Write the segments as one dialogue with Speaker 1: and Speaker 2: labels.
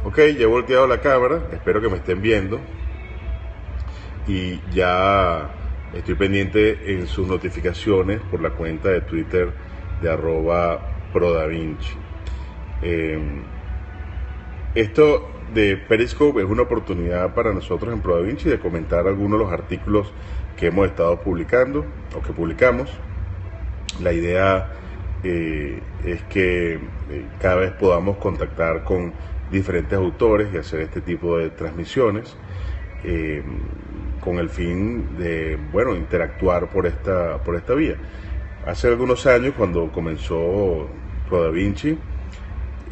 Speaker 1: Ok, ya he volteado la cámara, espero que me estén viendo y ya estoy pendiente en sus notificaciones por la cuenta de Twitter de @prodavinci. Esto de Periscope es una oportunidad para nosotros en ProDaVinci de comentar algunos de los artículos que hemos estado publicando o que publicamos. La idea es que cada vez podamos contactar con diferentes autores y hacer este tipo de transmisiones con el fin de, bueno, interactuar por esta vía. Hace algunos años, cuando comenzó ProDaVinci,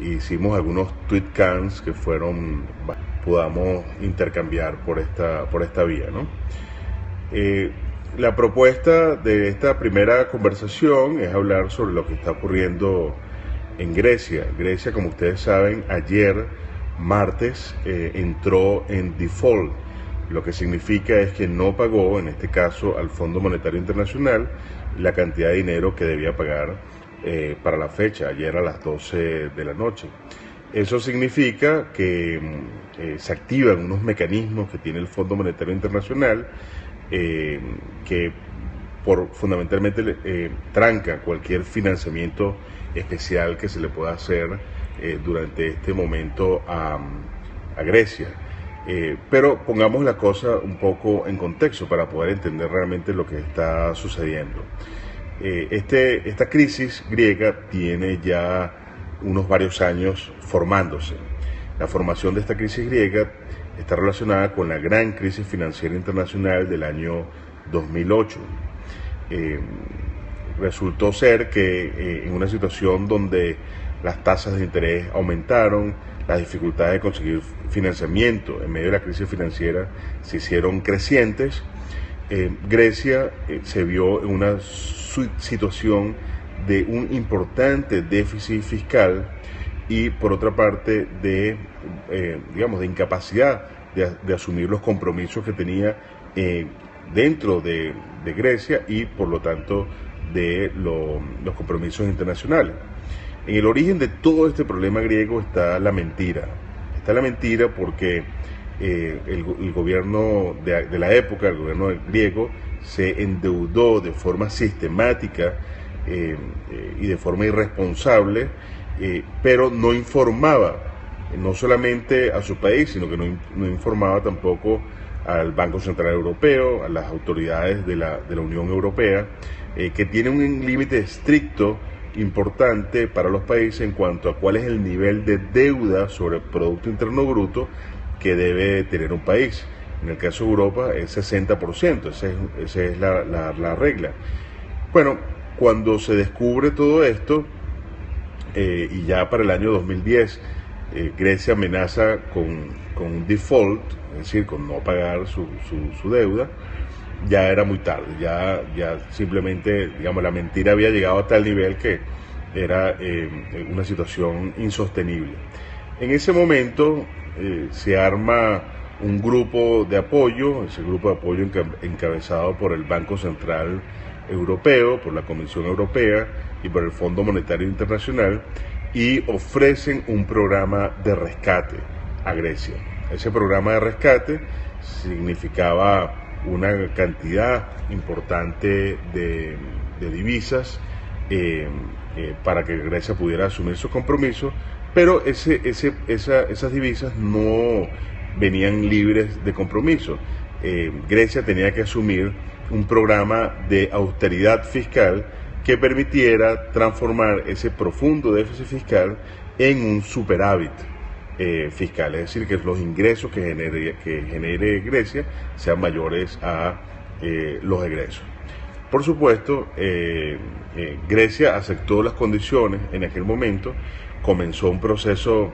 Speaker 1: hicimos algunos tweetcams que podamos intercambiar por esta vía, ¿no? La propuesta de esta primera conversación es hablar sobre lo que está ocurriendo en Grecia. Grecia, como ustedes saben, ayer, martes, entró en default, lo que significa es que no pagó, en este caso, al Fondo Monetario Internacional, la cantidad de dinero que debía pagar para la fecha, ayer a las 12 de la noche. Eso significa que se activan unos mecanismos que tiene el Fondo Monetario Internacional que fundamentalmente tranca cualquier financiamiento especial que se le pueda hacer durante este momento a Grecia. Pero pongamos la cosa un poco en contexto para poder entender realmente lo que está sucediendo. Esta crisis griega tiene ya unos varios años formándose. La formación de esta crisis griega está relacionada con la gran crisis financiera internacional del año 2008. Resultó ser que en una situación donde las tasas de interés aumentaron, las dificultades de conseguir financiamiento en medio de la crisis financiera se hicieron crecientes. Grecia se vio en una situación de un importante déficit fiscal y por otra parte de incapacidad de asumir los compromisos que tenía dentro de Grecia y por lo tanto de los compromisos internacionales. En el origen de todo este problema griego está la mentira. Está la mentira porque el gobierno de la época, el gobierno griego, se endeudó de forma sistemática y de forma irresponsable, pero no informaba no solamente a su país, sino que no informaba tampoco al Banco Central Europeo, a las autoridades de la Unión Europea, que tiene un límite estricto importante para los países en cuanto a cuál es el nivel de deuda sobre el Producto Interno Bruto que debe tener un país. En el caso de Europa es 60%, esa es la regla. Bueno, cuando se descubre todo esto, y ya para el año 2010, Grecia amenaza con un default, es decir, con no pagar su deuda, ya era muy tarde, ya simplemente, digamos, la mentira había llegado a tal nivel que era una situación insostenible. En ese momento se arma un grupo de apoyo, ese grupo de apoyo encabezado por el Banco Central Europeo, por la Comisión Europea y por el Fondo Monetario Internacional, y ofrecen un programa de rescate a Grecia. Ese programa de rescate significaba una cantidad importante de divisas para que Grecia pudiera asumir sus compromisos, pero esas divisas no venían libres de compromiso. Grecia tenía que asumir un programa de austeridad fiscal que permitiera transformar ese profundo déficit fiscal en un superávit fiscal, es decir, que los ingresos que genere Grecia sean mayores a los egresos. Por supuesto, Grecia aceptó las condiciones en aquel momento, comenzó un proceso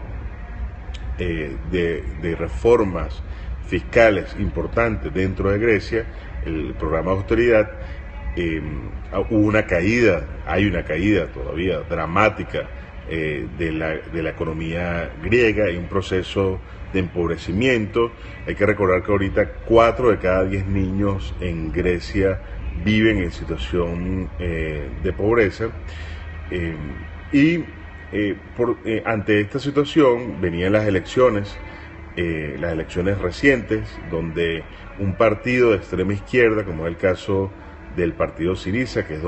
Speaker 1: de reformas fiscales importantes dentro de Grecia, el programa de austeridad. Hubo una caída, hay una caída todavía dramática de la economía griega y un proceso de empobrecimiento. Hay que recordar que ahorita 4 de cada 10 niños en Grecia viven en situación de pobreza, ante esta situación venían las elecciones recientes, donde un partido de extrema izquierda, como es el caso del partido Syriza, que es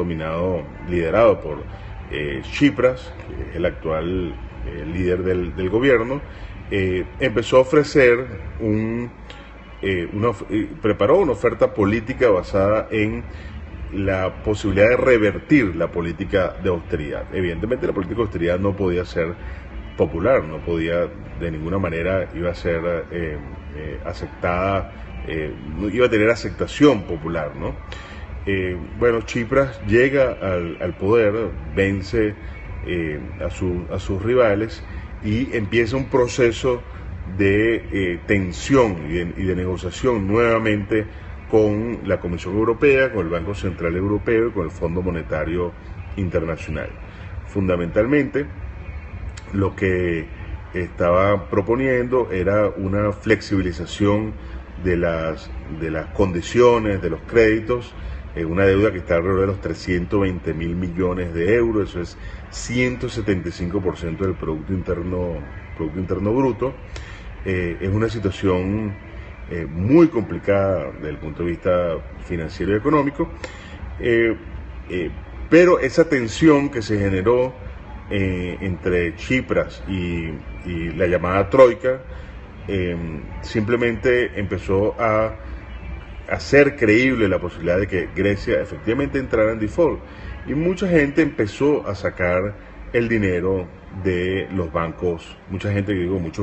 Speaker 1: liderado por Tsipras, que es el actual líder del gobierno, empezó a ofrecer preparó una oferta política basada en la posibilidad de revertir la política de austeridad. Evidentemente la política de austeridad no podía ser popular, no podía de ninguna manera, iba a ser aceptada, no iba a tener aceptación popular, ¿no? Bueno, Tsipras llega al poder, vence a sus rivales y empieza un proceso de tensión y de negociación nuevamente con la Comisión Europea, con el Banco Central Europeo y con el Fondo Monetario Internacional. Fundamentalmente, lo que estaba proponiendo era una flexibilización de las condiciones, de los créditos, una deuda que está alrededor de los 320.000 millones de euros, eso es 175% del Producto Interno Bruto. Es una situación muy complicada desde el punto de vista financiero y económico, pero esa tensión que se generó entre Tsipras y la llamada Troika simplemente empezó a hacer creíble la posibilidad de que Grecia efectivamente entrara en default, y mucha gente empezó a sacar el dinero de los bancos, muchos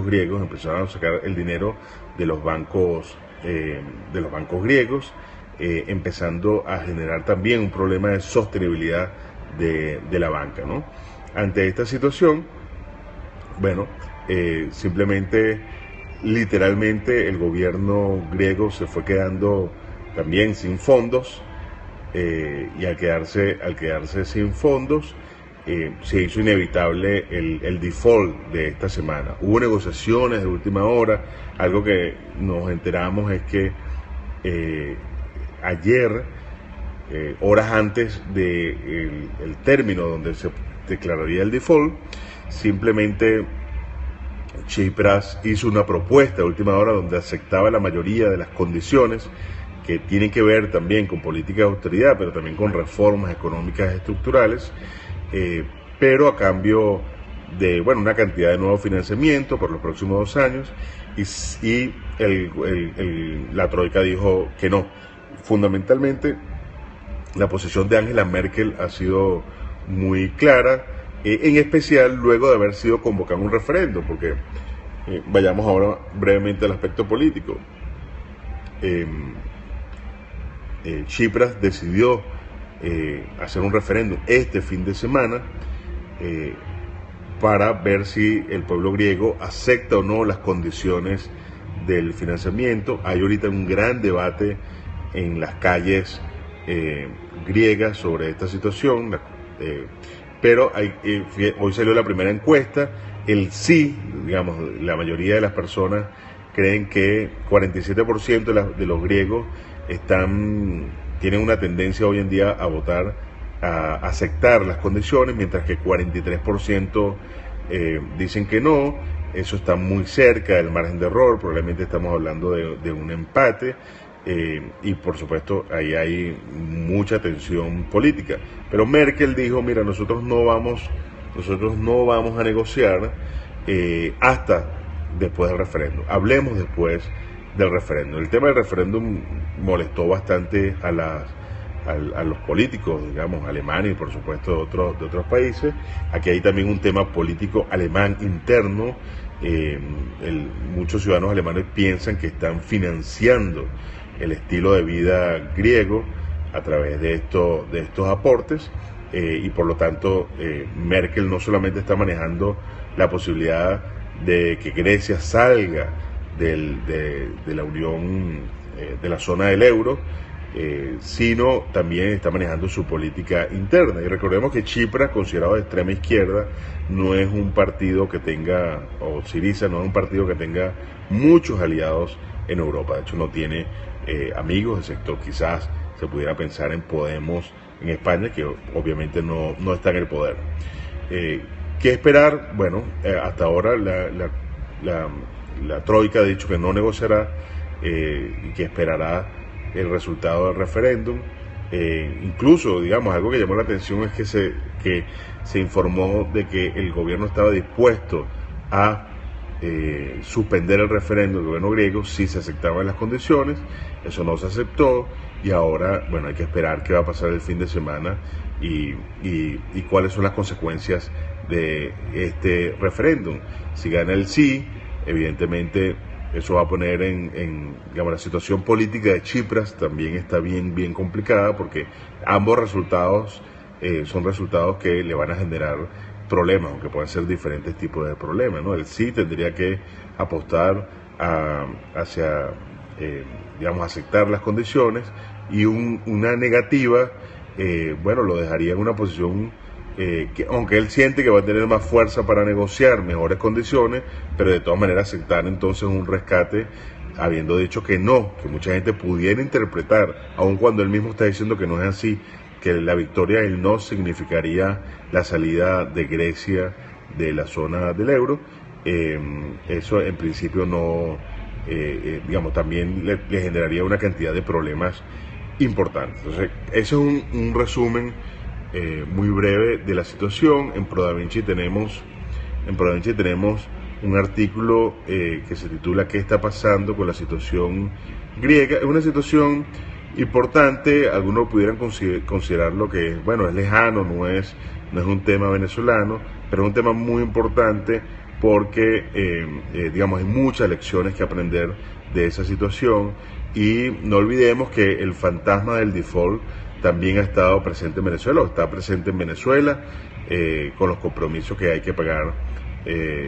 Speaker 1: griegos empezaron a sacar el dinero de los bancos griegos, empezando a generar también un problema de sostenibilidad de la banca, ¿no? Ante esta situación, bueno, simplemente, literalmente, el gobierno griego se fue quedando también sin fondos, y al quedarse sin fondos, se hizo inevitable el default de esta semana. Hubo negociaciones de última hora. Algo que nos enteramos es que ayer, horas antes del término donde se declararía el default, simplemente Tsipras hizo una propuesta de última hora donde aceptaba la mayoría de las condiciones que tienen que ver también con política de austeridad, pero también con reformas económicas estructurales, pero a cambio de una cantidad de nuevo financiamiento por los próximos 2 años, y la Troika dijo que no. Fundamentalmente, la posición de Angela Merkel ha sido muy clara, en especial luego de haber sido convocado un referendo, porque vayamos ahora brevemente al aspecto político. Tsipras decidió hacer un referéndum este fin de semana para ver si el pueblo griego acepta o no las condiciones del financiamiento. Hay ahorita un gran debate en las calles griegas sobre esta situación, pero hoy salió la primera encuesta. El sí, digamos, la mayoría de las personas creen que 47% de los griegos tienen una tendencia hoy en día a votar, a aceptar las condiciones, mientras que 43% dicen que no. Eso está muy cerca del margen de error, probablemente estamos hablando de un empate, y por supuesto ahí hay mucha tensión política. Pero Merkel dijo, mira, nosotros no vamos a negociar hasta después del referéndum. Hablemos después del referéndum. El tema del referéndum molestó bastante a los políticos, digamos, alemanes y por supuesto de otros países. Aquí hay también un tema político alemán interno. Muchos ciudadanos alemanes piensan que están financiando el estilo de vida griego a través de estos aportes, y por lo tanto Merkel no solamente está manejando la posibilidad de que Grecia salga de la Unión, de la zona del euro, sino también está manejando su política interna. Y recordemos que Chipras, considerado de extrema izquierda, no es un partido que tenga, o Syriza no es un partido que tenga muchos aliados en Europa. De hecho, no tiene amigos, excepto quizás se pudiera pensar en Podemos en España, que obviamente no está en el poder. ¿Qué esperar? Bueno, hasta ahora la Troika ha dicho que no negociará y que esperará el resultado del referéndum. Incluso, digamos, algo que llamó la atención es que se informó de que el gobierno estaba dispuesto a suspender el referéndum del gobierno griego si se aceptaban las condiciones. Eso no se aceptó y ahora, bueno, hay que esperar qué va a pasar el fin de semana y cuáles son las consecuencias de este referéndum. Si gana el sí, evidentemente eso va a poner digamos, la situación política de Chipras también está bien complicada, porque ambos resultados son resultados que le van a generar problemas, aunque pueden ser diferentes tipos de problemas, ¿no? El sí tendría que apostar hacia, digamos, aceptar las condiciones, y una negativa, bueno, lo dejaría en una posición que, aunque él siente que va a tener más fuerza para negociar mejores condiciones, pero de todas maneras aceptar entonces un rescate, habiendo dicho que no, que mucha gente pudiera interpretar, aun cuando él mismo está diciendo que no es así, que la victoria del no significaría la salida de Grecia de la zona del euro. Eso en principio no, digamos, también le generaría una cantidad de problemas importantes. Entonces, eso es un resumen muy breve de la situación. En Pro Da Vinci tenemos un artículo que se titula ¿Qué está pasando con la situación griega? Es una situación importante. Algunos pudieran considerarlo que, bueno, es lejano, no es un tema venezolano, pero es un tema muy importante porque, digamos, hay muchas lecciones que aprender de esa situación, y no olvidemos que el fantasma del default también ha estado presente en Venezuela, o está presente en Venezuela, con los compromisos que hay que pagar,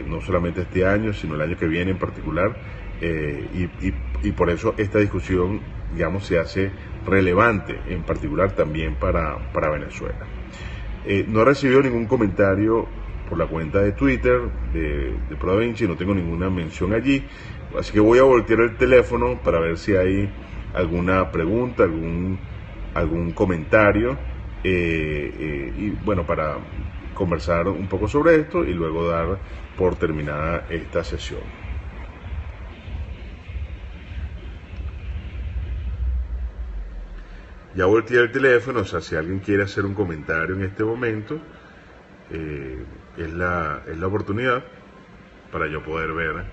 Speaker 1: no solamente este año, sino el año que viene en particular, y por eso esta discusión, digamos, se hace relevante, en particular también para Venezuela. No he recibido ningún comentario por la cuenta de Twitter de Pro Da Vinci, no tengo ninguna mención allí, así que voy a voltear el teléfono para ver si hay alguna pregunta, algún comentario, y bueno, para conversar un poco sobre esto y luego dar por terminada esta sesión. Ya volteé el teléfono, o sea, si alguien quiere hacer un comentario en este momento, es la oportunidad para yo poder ver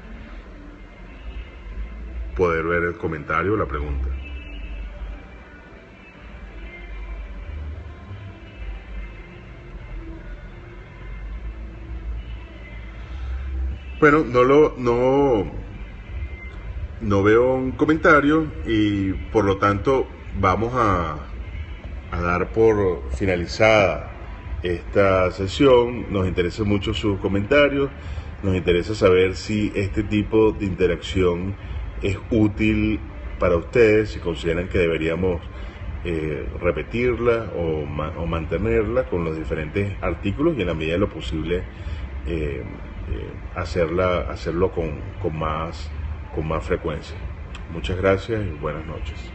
Speaker 1: el comentario o la pregunta. Bueno, no veo un comentario, y por lo tanto vamos a dar por finalizada esta sesión. Nos interesa mucho sus comentarios, nos interesa saber si este tipo de interacción es útil para ustedes, si consideran que deberíamos repetirla o mantenerla con los diferentes artículos, y en la medida de lo posible hacerlo con más frecuencia. Muchas gracias y buenas noches.